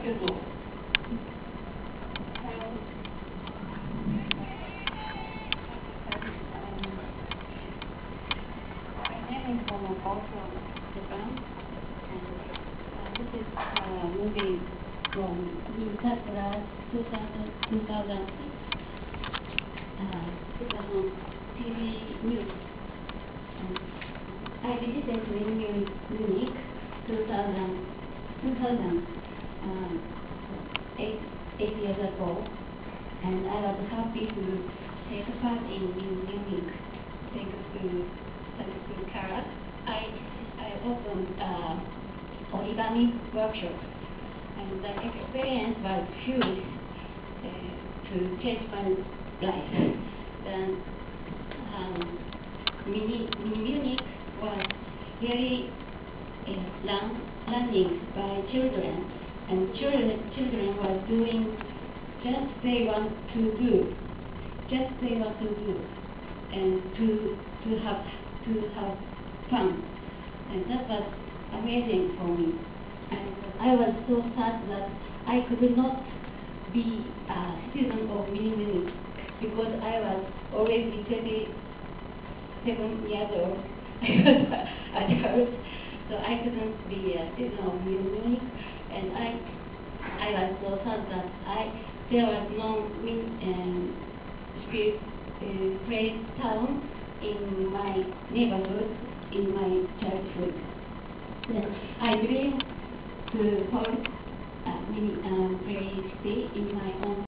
basketball. My name is Momoko from Japan, and this is a movie from Sakura 2006. It was on TV News. I visited Munich 8 years ago, and I was happy to take part in Munich. Thanks to Kara. I opened origami workshop, and the experience was huge to change my life. Then Munich was very learning by children, and children were doing just they want to do, and to have fun, and that was amazing for me. And I was so sad that I could not be a citizen of Munich because I was already 27 years old. I was adult, so I couldn't be a citizen of Munich, and I was so sad that there was no play town in my neighborhood, in my childhood. Then I dreamed to hold a play city in my own